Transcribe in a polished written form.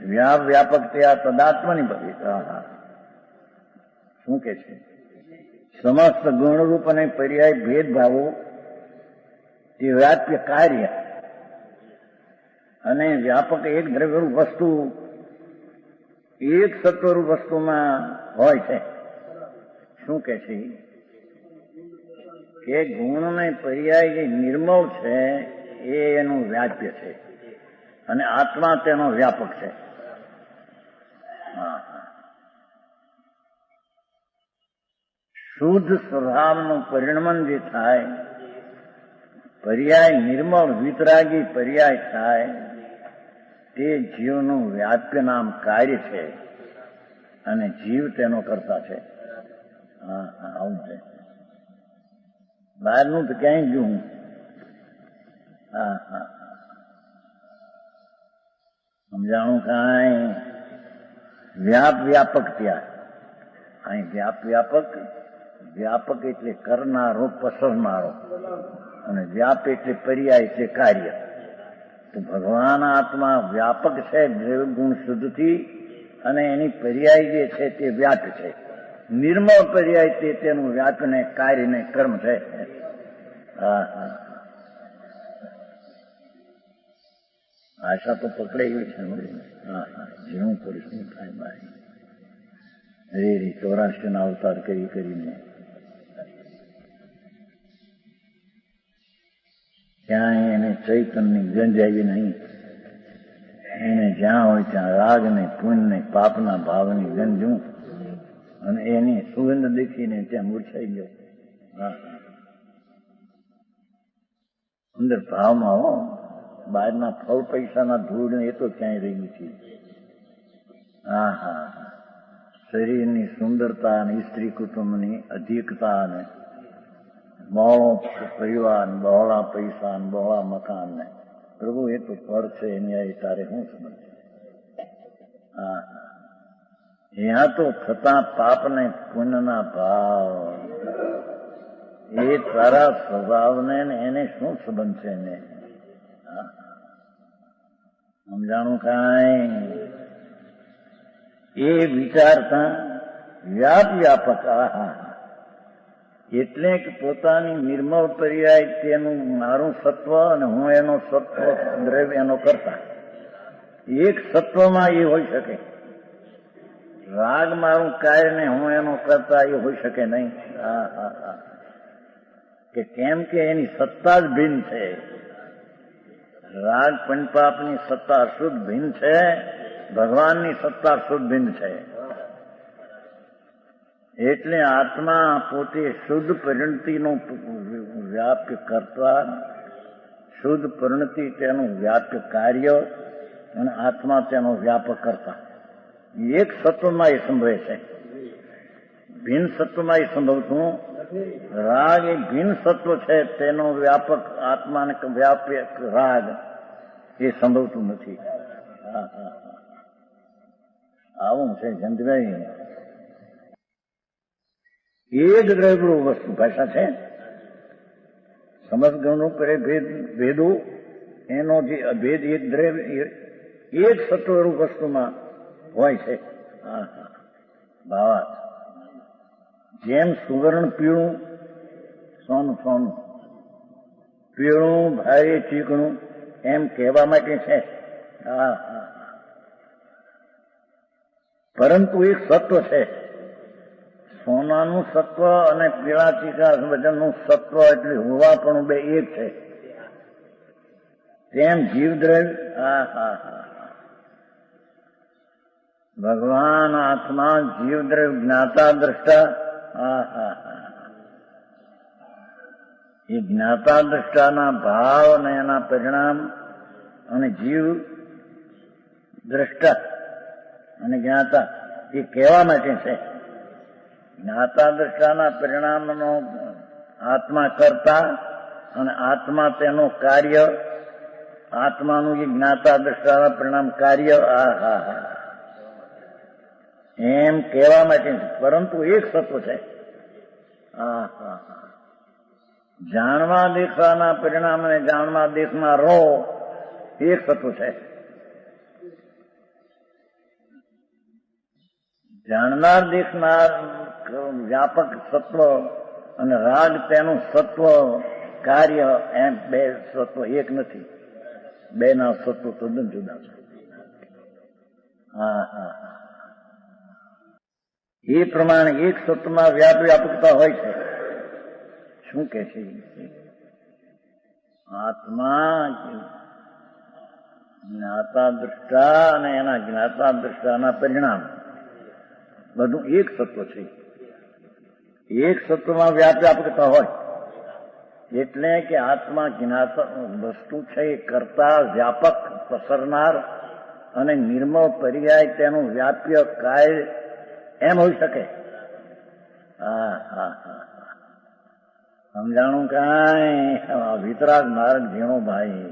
વ્યાપકતયા તદાત્મની ભવિત. શું કે છે? સમસ્ત ગુણરૂપ અને પર્યાય ભેદભાવો તે વ્યાપ્ય કાર્ય અને વ્યાપક એક દ્રવ્યરૂપ વસ્તુ એક સત્વરૂપ વસ્તુમાં હોય છે. શું કે છે? કે ગુણ ને પર્યાય જે નિર્મળ છે એ એનું વ્યાપ્ય છે અને આત્મા તેનો વ્યાપક છે. શુદ્ધ સ્વભાવનું પરિણમન જે થાય, પર્યાય નિર્મળ વિતરાગી પર્યાય થાય, તે જીવનું વ્યાપ્ય નામ કાર્ય છે અને જીવ તેનો કરતા છે. આવું છે. બહારનું તો ક્યાંય જોઉં. સમજાણું કાંઈ? વ્યાપક ત્યાં અહીં વ્યાપક એટલે કરનારો, પસરનારો, અને વ્યાપ એટલે પર્યાય એટલે કાર્ય. તો ભગવાન આત્મા વ્યાપક છે દ્રવ્યગુણ શુદ્ધથી, અને એની પર્યાય જે છે તે વ્યાપ છે. નિર્મળ પર્યાય તે તેનું વ્યાપ ને કાર્ય ને કર્મ છે. આશા તો પકડાઈ ગઈ છે. જીવું પડે શું થાય ભાઈ? રે 84 ના અવતાર કરીને ક્યાંય એને ચૈતનની ગંજ આવી નહીં. એને જ્યાં હોય ત્યાં રાગ ને પુણ્ય ને પાપના ભાવની ગંજું, અને એની સુગંધ દેખીને ત્યાં મૂર્છાઈ ગયો. અંદર ભાવમાં હો, બહારના ફળ પૈસાના ધૂળ એ તો ક્યાંય રહી નથી. શરીરની સુંદરતા અને સ્ત્રી કુટુંબની અધિકતા અને બહોળો પરિવાર, બહોળા પૈસા, બહોળા મકાન ને પ્રભુ એ તો ફળ છે. એની આ તારે શું સમજ? ત્યાં તો થતા પાપ ને પુણ્યના ભાવ, એ તારા સ્વભાવને એને શું સંબંધ છે? એને સમજાણું કાંઈ? એ વિચારતા વ્યાપક. એટલે કે પોતાની નિર્મળ પર્યાય તેનું મારું સત્વ અને હું એનો સત્વ દ્રવ્ય એનો કરતા. એક સત્વમાં એ હોઈ શકે. રાગ મારું કાર્ય ને હું એનો કરતા એ હોઈ શકે નહીં. કે કેમ કે એની સત્તા જ ભિન્ન છે. રાગ પંચપાપની સત્તા શુદ્ધ ભિન્ન છે, ભગવાનની સત્તા શુદ્ધ ભિન્ન છે. એટલે આત્મા પોતે શુદ્ધ પરિણતિનો વ્યાપ્ય કરતા, શુદ્ધ પરિણતિ તેનું વ્યાપ્ય કાર્ય, અને આત્મા તેનો વ્યાપક કરતા. એક સત્વમાં એ સંભવે છે, ભિન્ન સત્વમાં એ સંભવતું. રાગ એ ભિન્ન સત્વ છે, તેનો વ્યાપક આત્માને વ્યાપક રાગ એ સંભવતું નથી. આવું છે જંતભાઈ. એ જ દ્રવ્યરૂપ વસ્તુ ભાષા છે. સમસ્ત ગણનું ભેદો એનો જે અભેદ એક દ્રવ્ય એક સત્વરૂપ વસ્તુમાં હોય છે. ભાવાર્થ જેમ સુવર્ણ પીળું, સોનું પીળું ભારે ચીકણું એમ કહેવા માટે છે. પરંતુ એક સત્વ છે. સોનાનું સત્વ અને પીળા ચીકા વજનનું સત્વ એટલે હોવાપણું બે એક છે. તેમ જીવદ્રવ્ય ભગવાન આત્મા જીવદ્રવ્ય જ્ઞાતા દ્રષ્ટા. એ જ્ઞાતા દ્રષ્ટાના ભાવ અને એના પરિણામ, અને જીવ દ્રષ્ટા અને જ્ઞાતા એ કહેવા માટે છે. જ્ઞાતા દ્રષ્ટાના પરિણામનો આત્મા કરતા, અને આત્મા તેનો કાર્ય. આત્માનું એ જ્ઞાતા દ્રષ્ટાના પરિણામ કાર્ય. એમ કહેવા માટે છે. પરંતુ એક સત્વ છે. જાણવા દેખવાના પરિણામ અને જાણવા દેખનારો એક સત્વ છે. જાણનાર દેખનાર વ્યાપક સત્વ અને રાગ તેનું સત્વ કાર્ય એમ બે સત્વ એક નથી. બે ના સત્વ તદ્દન જુદા છે. એ પ્રમાણે એક સત્વમાં વ્યાપકતા હોય છે. શું કે છે આત્મા જ્ઞાતા દ્રષ્ટા અને એના જ્ઞાતા દ્રષ્ટાના પરિણામ બધું એક સત્વ છે. એક સત્વમાં વ્યાપકતા હોય એટલે કે આત્મા જ્ઞાતા વસ્તુ છે એ કરતા વ્યાપક પસરનાર અને નિર્મળ પર્યાય તેનું વ્યાપ્ય કાય એમ હોઈ શકે. સમજાણું કાંઈ વિતરાગ માર્ગ ઝીણો ભાઈ.